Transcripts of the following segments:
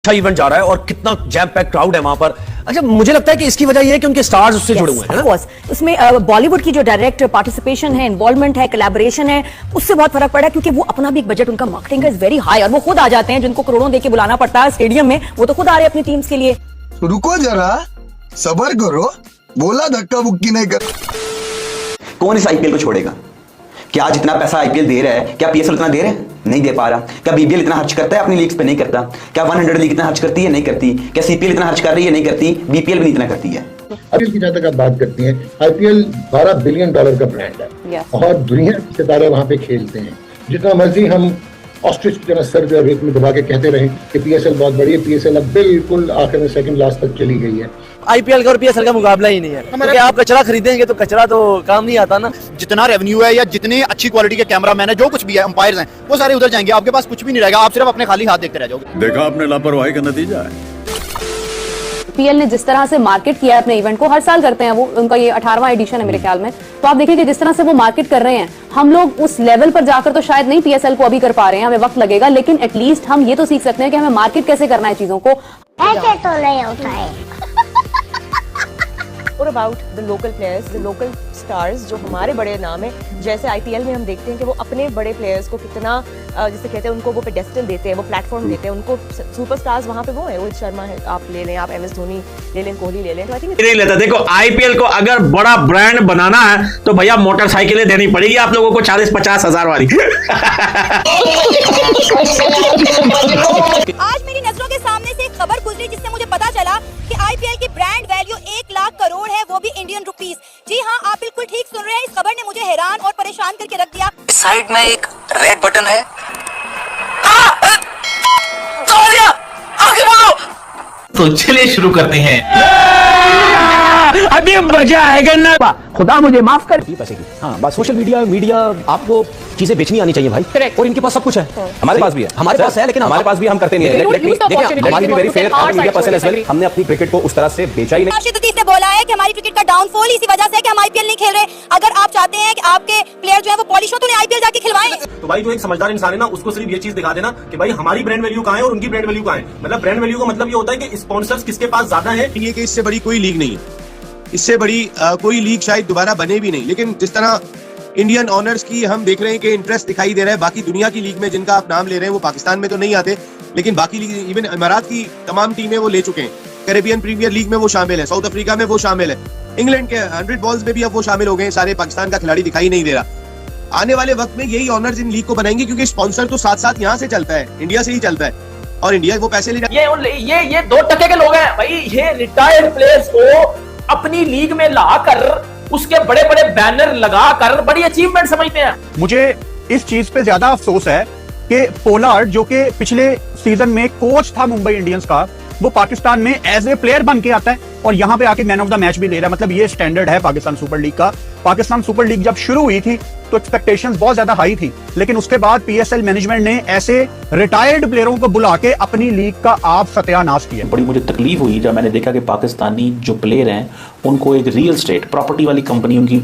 अच्छा इवेंट जा रहा है और कितना जैम पैक क्राउड है वहां पर। अच्छा, मुझे लगता है कि इसकी वजह यह है कि उनके स्टार्स उससे जुड़े हुए हैं। उसमें बॉलीवुड की जो डायरेक्ट पार्टिसिपेशन है, इन्वॉल्वमेंट है, कोलैबोरेशन है, उससे बहुत फर्क पड़ा, क्योंकि वो अपना भी एक बजट, उनका मार्केटिंग का इज वेरी हाई, और वो खुद आ जाते हैं, जिनको करोड़ों देके बुलाना पड़ता है स्टेडियम में, वो तो खुद आ रहे हैं अपनी टीम्स के लिए। रुको जरा, सबर करो, बोला धक्का बुक्की नहीं कर। कौन इस आईपीएल को छोड़ेगा? क्या जितना पैसा आईपीएल दे रहा है, क्या पीएसएल उतना दे रहा है? नहीं दे पा रहा। क्या बीबीएल इतना खर्च करता है अपनी लीग्स पे? नहीं करता। क्या 100 लीग इतना खर्च करती है? नहीं करती। क्या सीपीएल इतना खर्च कर रही है? नहीं करती। बीपीएल भी नहीं इतना करती है। आईपीएल की जहां तक आप बात करती हैं, आईपीएल $12 बिलियन का ब्रांड है और दुनिया के सितारे वहां पे खेलते हैं। जितना मर्जी हम ऑस्ट्रिच की तरह सर जो रेत में दबा के कहते रहे कि पीएसएल बहुत बड़ी है, पीएसएल अब बिल्कुल आखिर में सेकंड लास्ट तक चली गई है। आईपीएल का और पीएसएल का मुकाबला ही नहीं है, क्योंकि आप कचरा खरीदेंगे तो कचरा तो काम नहीं आता ना। जितना रेवेन्यू है या जितनी अच्छी क्वालिटी के कैमरामैन है, जो कुछ भी है, अंपायर्स हैं, वो सारे उधर जाएंगे। आपके पास कुछ भी नहीं रहेगा, आप सिर्फ अपने खाली हाथ देखते रह जाओगे। देखा आपने लापरवाही का नतीजा है। पीएल ने जिस तरह से मार्केट किया है अपने इवेंट को, हर साल करते हैं वो, उनका ये 18वां एडिशन है मेरे ख्याल में, तो आप देखिए कि जिस तरह से वो मार्केट कर रहे हैं, हम लोग उस लेवल पर जाकर तो शायद नहीं पीएसएल को अभी कर पा रहे हैं, हमें वक्त लगेगा, लेकिन एटलीस्ट हम ये तो सीख सकते हैं कि हमें मार्केट कैसे करना है चीजों को। ऐसे तो नहीं होता है। और about the local players, the local stars, जो हमारे बड़े नाम है, जैसे आईपीएल में हम देखते हैं कि वो अपने बड़े प्लेयर्स को कितना जिसे कहते हैं उनको वो पेडेस्टल देते हैं, वो प्लेटफॉर्म देते हैं उनको। सुपरस्टार्स वहाँ पे वो है, रोहित शर्मा है, आप ले लें, आप एमएस धोनी ले लें, कोहली ले लें, तो आई थिंक नहीं लेता। देखो, आईपीएल को अगर बड़ा ब्रांड बनाना है तो भैया मोटरसाइकिलें देनी पड़ेगी आप लोगों को, 40-50 हजार वाली। आज मेरी नजरों के सामने से एक खबर गुजरी जिससे मुझे पता चला कि आईपीएल की ब्रांड वैल्यू 1 लाख करोड़ है, वो भी इंडियन रुपीस। जी हाँ, आप बिल्कुल ठीक सुन रहे हैं। इस खबर ने मुझे हैरान और परेशान करके रख दिया। साइड में एक रेड बटन है, आगे बढ़ो। तो चलिए शुरू करते हैं। अभी मजा आएगा ना। खुदा मुझे माफ कर। पैसे की, हाँ, बस सोशल मीडिया आपको चीजें बेचनी आनी चाहिए भाई, और इनके पास सब कुछ है। हमारे पास भी है, हमारे पास है, लेकिन हमारे पास भी हम करते नहीं है। हमारी भी very fair media person as well, हमने अपनी क्रिकेट को उस तरह से बेचा ही नहीं। राशिद ने बोला है कि हमारी क्रिकेट का डाउनफॉल इसी वजह से है कि हम आईपीएल नहीं खेल रहे। अगर आप चाहते हैं कि आपके प्लेयर जो है वो पॉलिश हो, तो आईपीएल जाके खिलवाएं। तो भाई जो एक समझदार इंसान है ना, उसको सिर्फ ये चीज दिखा देना कि भाई हमारी ब्रांड वैल्यू कहाँ है और उनकी ब्रांड वैल्यू कहाँ है। मतलब ब्रांड वैल्यू का मतलब ये होता है कि स्पॉन्सर्स किसके पास ज्यादा है। ये कि इससे बड़ी कोई लीग नहीं है, इससे बड़ी कोई लीग शायद दोबारा बने भी नहीं। लेकिन जिस तरह इंडियन ऑनर्स की हम देख रहे हैं कि इंटरेस्ट दिखाई दे रहा है, बाकी दुनिया की लीग में जिनका आप नाम ले रहे हैं वो पाकिस्तान में तो नहीं आते, लेकिन बाकी लीग, इवन इमारात की तमाम टीमें वो ले चुके हैं। कैरेबियन प्रीमियर लीग में वो शामिल है, साउथ अफ्रीका में वो शामिल है, इंग्लैंड के 100 बॉल्स में भी अब वो शामिल हो गए। सारे पाकिस्तान का खिलाड़ी दिखाई नहीं दे रहा। आने वाले वक्त में यही ऑनर्स इन लीग को बनाएंगे, क्योंकि स्पॉन्सर तो साथ साथ यहाँ से चलता है, इंडिया से ही चलता है, और इंडिया वो पैसे ले ये 2% के लोग हैं भाई। ये रिटायर्ड प्लेयर्स को अपनी लीग में लाकर उसके बड़े बड़े बैनर लगाकर बड़ी अचीवमेंट समझते हैं। मुझे इस चीज पे ज्यादा अफसोस है कि पोलार्ड, जो कि पिछले सीजन में कोच था मुंबई इंडियंस का, वो पाकिस्तान में एज ए प्लेयर बन के आता है और यहाँ पे आके मैन ऑफ द मैच भी ले रहा है। मतलब ये स्टैंडर्ड है पाकिस्तान सुपर लीग का। पाकिस्तान सुपर लीग जब शुरू हुई थी तो एक्सपेक्टेशंस बहुत ज्यादा हाई थी, लेकिन उसके बाद पीएसएल मैनेजमेंट ने ऐसे रिटायर्ड प्लेयरों को बुला के अपनी लीग का आप सत्यानाश किया। बड़ी मुझे तकलीफ हुई जब मैंने देखा कि पाकिस्तानी जो प्लेयर हैं उनको एक रियल स्टेट प्रॉपर्टी वाली कंपनी, उनकी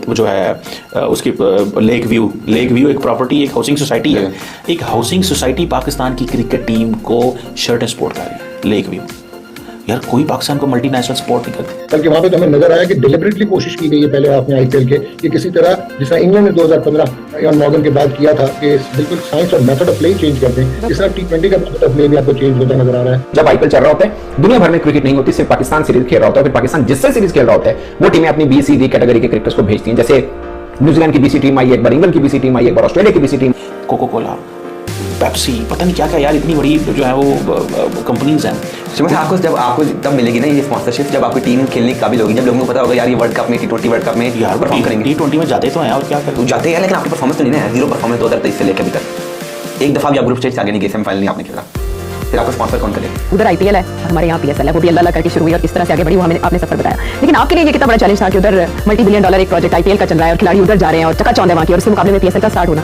जो है उसकी लेक व्यू एक प्रॉपर्टी, एक हाउसिंग सोसाइटी है, एक हाउसिंग सोसाइटी पाकिस्तान की क्रिकेट टीम को शर्ट सपोर्ट कर रही है। लेक व्यू, यार कोई पाकिस्तान को मल्टीनेशनल सपोर्ट नहीं करती। बल्कि वहां पे तो हमें नजर आया कि डिलिबरेटली कोशिश की गई है पहले हाफ में आईपीएल के, कि किसी तरह जिस इंग्लैंड ने 2015 इयान मॉर्गन के बाद किया था कि बिल्कुल साइंस और मेथड ऑफ प्ले चेंज कर दें। इस तरह T20 का मेथड ऑफ प्ले भी आपको चेंज होता नजर आ रहा है। जब आईपीएल चल रहा होता है, दुनिया भर में क्रिकेट नहीं होती, सिर्फ पाकिस्तान सीरीज खेल रहा होता है, फिर पाकिस्तान जिससे सीरीज खेल रहा होता है वो टीमें अपनी बी, सी, डी कैटेगरी के क्रिकेटर्स को भेजती हैं। जैसे न्यूजीलैंड की बीसी टीम आई एक बार, इंग्लैंड की बीसी टीम आई एक बार, ऑस्ट्रेलिया की BC team, Coca Cola, Pepsi, पता नहीं क्या क्या यार, इतनी बड़ी जो है वो कंपनीज हैं। आपको जब आपको तब मिलेगी ना ये स्पॉन्सरशिप, जब आपकी टीम खेलने के काबिल होगी, जब लोगों को पता होगा यार ये वर्ल्ड कप में, T20 वर्ल्ड कप में यार परफॉर्म करेंगे। T20 में जाते तो हैं और क्या करें, जाते हैं, लेकिन आपकी परफॉर्मेंस तो नहीं है, जीरो परफॉर्मेंस 2023 से लेकर अभी तक। एक दफा भी आप ग्रुप स्टेज से आगे नहीं गए, सेमीफाइनल नहीं आपने खेला, फिर आपको स्पॉन्सर कौन करे? उधर आईपीएल है, हमारे यहाँ पीएसएल है, वो भी अल्लाह करके शुरू हुई और किस तरह से आगे बढ़ी वो हमें आपने सफर बताया। लेकिन आपके लिए ये कितना बड़ा चैलेंज था कि उधर $multi-billion एक प्रोजेक्ट आईपीएल का चल रहा है और खिलाड़ी उधर जा रहे हैं और चकाचौंध है वहाँ की, और उसके मुकाबले में पीएसएल का स्टार्ट होना,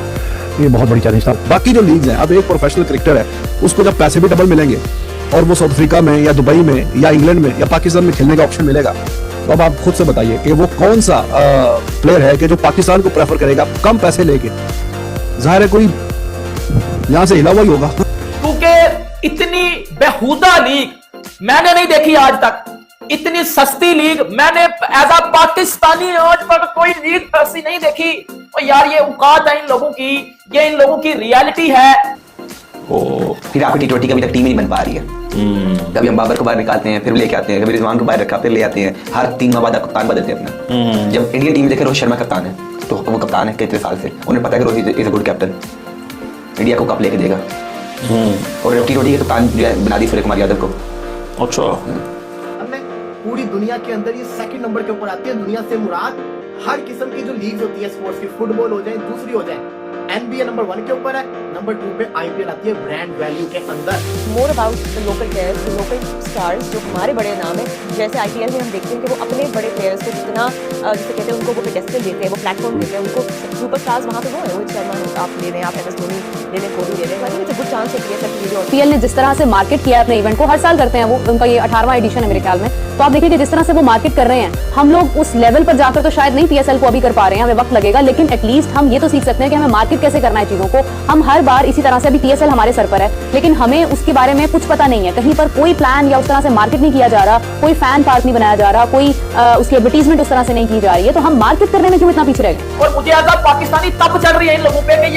ये बहुत बड़ी चैलेंज था। बाकी जो लीग्स हैं, अब एक प्रोफेशनल क्रिकेटर है उसको जब पैसे भी डबल मिलेंगे और वो साउथ अफ्रीका में या दुबई में या इंग्लैंड में या पाकिस्तान में खेलने का ऑप्शन मिलेगा, तो अब आप खुद से बताइए कि वो कौन सा प्लेयर है कि जो पाकिस्तान को प्रेफर करेगा कम पैसे लेके। जाहिर है कोई यहाँ से हिला हुआ ही होगा, क्योंकि इतनी बेहुदा लीग मैंने नहीं देखी आज तक। इतनी सस्ती लीग मैंने एज अ पाकिस्तानी आज तक कोई लीग ऐसी नहीं देखी। और यार ये औकात है इन लोगों की, ये इन लोगों की रियलिटी है। फिर आपकी T20 कभी तक टीम ही नहीं बन पा रही है। कभी हम बाबर को बाहर निकालते हैं फिर लेके आते हैं, कभी रिजवान को बाहर रखा फिर ले आते हैं, हर 3 माह बाद कप्तान बदलते हैं अपना। जब इंडियन टीम देखे रोहित शर्मा कप्तान है तो वो कप्तान है कितने साल से, उन्हें पता है कि Rohit is a good captain, India को कप लेके देगा। और T20 के कप्तान जो है बना दी सूर्य कुमार यादव को। अच्छा पूरी दुनिया के अंदर ये सेकंड नंबर के ऊपर आती है। दुनिया से मुराद हर किस्म की जो लीग्स होती है स्पोर्ट्स की, फुटबॉल हो जाए दूसरी हो जाए, NBA नंबर 1 के ऊपर है, नंबर 2 पे IPL आती है ब्रांड वैल्यू के अंदर। More about the local players, the local stars जो हमारे बड़े नाम है। जैसे IPL में हम देखते हैं कि वो अपने बड़े प्लेयर्स को कितना जिसे कहते हैं उनको वो पेडेस्टल देते हैं, वो प्लेटफॉर्म देते हैं, उनको सुपरस्टार्स वहाँ पे वो है। रोहित शर्मा आप ले रहे हैं, आप MS धोनी ले रहे हैं, कोहली ले रहे हैं। इट्स अ गुड चांस है PL ने जिस तरह से मार्केट किया है अपने इवेंट को, हर साल करते हैं वो, उनका ये 18वां एडिशन है मेरे ख्याल में। तो आप देखिए कि जिस तरह से वो मार्केट कर रहे हैं, हम लोग उस लेवल पर जाकर तो शायद नहीं PSL को अभी कर पा रहे हैं, हमें वक्त लगेगा, लेकिन एटलीस्ट हम ये तो सीख सकते हैं कि हमें मार्केट कैसे करना है चीजों को। हम हर बार इसी तरह से, अभी PSL हमारे सर पर है लेकिन हमें उसके बारे में कुछ पता नहीं है, कहीं पर कोई प्लान या उस तरह से मार्केट नहीं किया जा रहा, कोई फैन पार्क नहीं बनाया जा रहा, कोई उसकी एडवर्टीजमेंट उस तरह से नहीं की जा रही है, तो हम मार्केट करने में क्यों इतना पीछे रह गए। और मुझे आजाद पाकिस्तानी तब चल रही है इन लोगों पे कि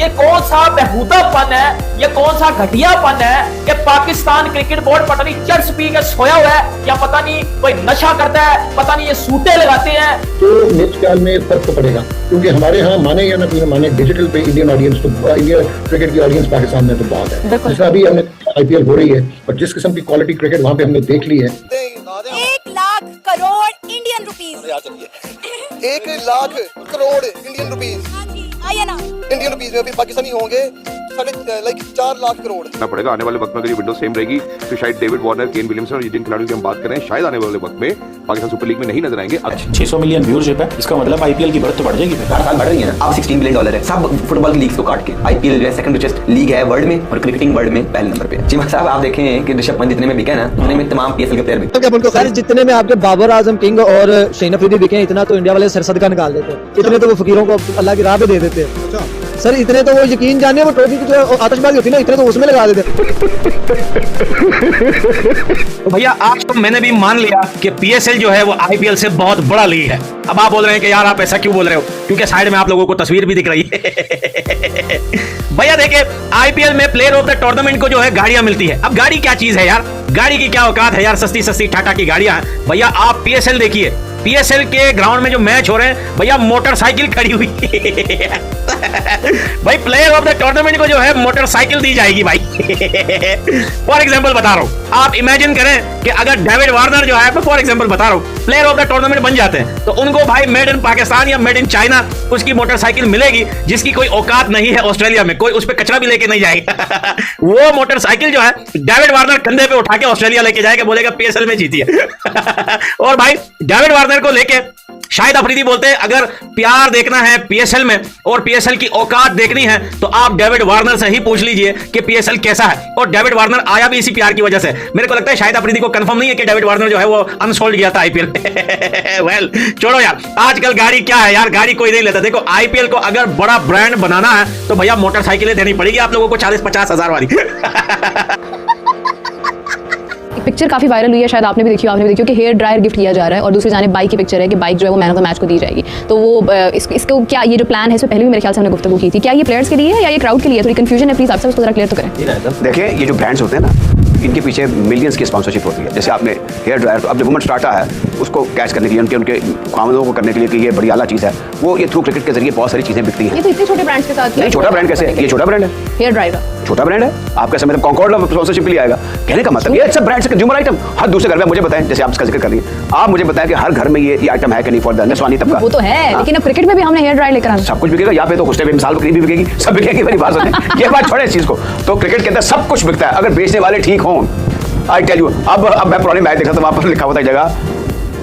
ये कौन सा बेहुदापन है, ये कौन सा घटियापन है कि पाकिस्तान क्रिकेट बोर्ड पता नहीं चर्च पी के सोया हुआ है या पता नहीं कोई नशा करता है, पता नहीं ये सूटे लगाते हैं। तो नेक्स्ट साल में फर्क तो पड़ेगा, क्योंकि हमारे यहाँ माने या ना माने डिजिटल पे इंडियन ऑडियंस तो इंडिया क्रिकेट की ऑडियंस पाकिस्तान में तो बहुत है। जैसा अभी हमने IPL हो रही है और जिस किस्म की क्वालिटी क्रिकेट वहाँ पे हमने देख ली है। 1 lakh crore Indian rupees, 1 lakh crore Indian rupees आइए ना, इंडियन रुपीस में अभी पाकिस्तानी होंगे 4 लाख करोड़ पड़ेगा। आने वाले वक्त में अगर ये विंडो सेम रहेगी तो शायद डेविड वार्नर, केन विलियमसन और जिन खिलाड़ियों की हम बात करें शायद आने वाले वक्त में पाकिस्तान सुपर लीग में नहीं नजर आएंगे। 600 मिलियन व्यूअरशिप है, इसका मतलब IPL की बढ़त तो बढ़ जाएगी, हर साल बढ़ रही है ना। अब $16 बिलियन है सब फुटबॉल की लीग्स को काट के। IPL जो है सेकंड रिचेस्ट लीग है वर्ल्ड में और क्रिकेटिंग वर्ल्ड में पहले नंबर पे। चीमा साहब आप देखें कि ऋषभ पंत जितने में बिके ना उतने में तमाम PSL के प्लेयर बिके। सर जितने में आपके बाबर आजम किंग और शाहीन अफरीदी बिके, इतना तो इंडिया वाले सरसद का निकाल देते हैं, इतने तो वो फकीरों को अल्लाह की राह पे दे देते हैं। सर इतने तो वो यकीन जानिए वो ट्रॉफी की जो आतिशबाजी होती है ना, इतने तो उसमें लगा देते। तो भैया आज तो मैंने भी मान लिया कि PSL जो है वो IPL से बहुत बड़ा लीग है। अब आप बोल रहे हैं कि यार आप ऐसा क्यों बोल रहे हो, क्योंकि साइड में आप लोगों को तस्वीर भी दिख रही है। भैया देखिए IPL में प्लेयर ऑफ द टूर्नामेंट को जो है गाड़ियां मिलती है। अब गाड़ी क्या चीज है यार, गाड़ी की क्या औकात है यार, सस्ती सस्ती टाटा की गाड़ियां हैं। भैया आप PSL देखिए, PSL के ग्राउंड में जो मैच हो रहे हैं भैया मोटरसाइकिल खड़ी हुई है। भाई प्लेयर ऑफ द टूर्नामेंट को जो है मोटरसाइकिल दी जाएगी भाई। फॉर एग्जांपल बता रहा हूं, आप इमेजिन करें कि अगर डेविड वार्नर जो है, फॉर एग्जांपल बता रहा हूं, प्लेयर ऑफ द टूर्नामेंट बन जाते हैं तो उनको भाई मेड इन पाकिस्तान या मेड इन चाइना उसकी मोटरसाइकिल मिलेगी जिसकी कोई औकात नहीं है ऑस्ट्रेलिया में, कोई उस पर कचरा भी लेके नहीं जाएगा। वो मोटरसाइकिल जो है डेविड वार्नर कंधे पे उठा के ऑस्ट्रेलिया लेके जाएगा, बोलेगा PSL में जीती है। और भाई डेविड वार्नर को लेके शाहिद अफरीदी बोलते हैं अगर प्यार देखना है PSL में और PSL की औकात देखनी है तो आप डेविड वार्नर से ही पूछ लीजिए कि PSL कैसा है। और डेविड वार्नर आया भी इसी प्यार की वजह से। मेरे को लगता है शाहिद अफरीदी को कंफर्म नहीं है कि डेविड वार्नर जो है वो अनसोल्ड गया था IPL। वेल छोड़ो यार, आजकल गाड़ी क्या है यार, गाड़ी कोई नहीं लेता। देखो IPL को अगर बड़ा ब्रांड बनाना है तो भैया मोटरसाइकिलें देनी पड़ेगी आप लोगों को 40-50 हजार वाली। पिक्चर काफी वायरल हुई है, शायद आपने भी देखी हो, आपने भी देखी हो कि हेयर ड्रायर गिफ्ट किया जा रहा है और दूसरी जाने बाइक की पिक्चर है कि बाइक जो है वो मैन ऑफ द मैच को दी जाएगी। तो वो इसको क्या ये जो प्लान है इससे पहले भी मेरे ख्याल से हमने गुफ्तगू की थी, क्या ये प्लेयर्स के लिए है या ये क्राउड के लिए? थोड़ी कंफ्यूजन है, प्लीज आप सब उसको जरा क्लियर तो करें। देखिए ये जो ब्रांड्स होते हैं ना इनके पीछे मिलियंस की स्पॉन्सरशिप होती है। जैसे आपने हेयर ड्रायर, तो अब जो वुमेन स्टार्टा है उसको कैच करने के लिए, उनके खामदों को करने के लिए कि ये बड़ी आला चीज़ है, वो ये थ्रू क्रिकेट के जरिए बहुत सारी चीज़ें बिकती हैं। ये तो इतने छोटे ब्रांड्स के साथ नहीं, छोटा ब्रांड कैसे, ये छोटा ब्रांड है, हेयर ड्रायर का छोटा ब्रांड है। आप कैसे मतलब कॉन्कॉर्ड स्पॉन्सरशिप के लिए आएगा? कहने का मतलब ये सब ब्रांड से कंज्यूमर आइटम हर दूसरे घर में, मुझे बताएं, जैसे आप इसका जिक्र कर रही हैं, आप मुझे बताएं कि हर घर में ये आइटम है कि नहीं फॉर द नस्वानी तबका? वो तो है, लेकिन अब क्रिकेट में भी हमने हेयर ड्रायर लेकर आना, सब कुछ बिकेगा। यहाँ पे तो हुस्ने बेमिसाल बकरी भी बिकेगी, सब बिकेगी। मेरी बात सुने, ये बात छोड़े इस चीज़ को। तो क्रिकेट के अंदर सब कुछ बिकता है अगर बेचने वाले ठीक हों। आई टेल यू, अब मैं पुरानी मैच देखा था, वहाँ पर लिखा होता है जगह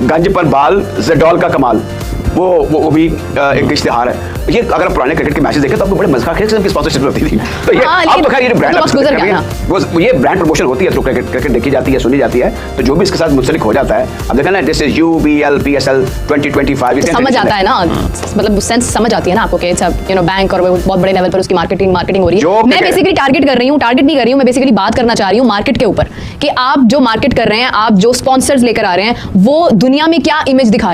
गंज पर बाल जेडॉल का कमाल। वो भी एक इश्तिहार है। ये अगर आप पुराने क्रिकेट के मैचेस देखें तो आपको बड़े मजा खेल की स्पॉन्सरशिप होती थी। तो ये अब तो खैर ये ब्रांड ये ब्रांड प्रमोशन होती है थ्रू क्रिकेट देखी जाती है, सुनी जाती है। तो जो भी इसके साथ मुंसलिक हो जाता है, अब देखा ना जैसे UBL PSL 2025 समझ आता है ना, मतलब सेंस समझ आती है ना आपको कि बैंक और बहुत बड़े लेवल पर उसकी मार्केटिंग हो रही है। मैं बेसिकली टारगेट नहीं कर रही हूँ, मैं बेसिकली बात करना चाह रही हूँ मार्केट के ऊपर कि आप जो मार्केट कर रहे हैं, आप जो स्पॉन्सर्स लेकर आ रहे हैं, वो दुनिया में क्या इमेज दिखा रहे हैं।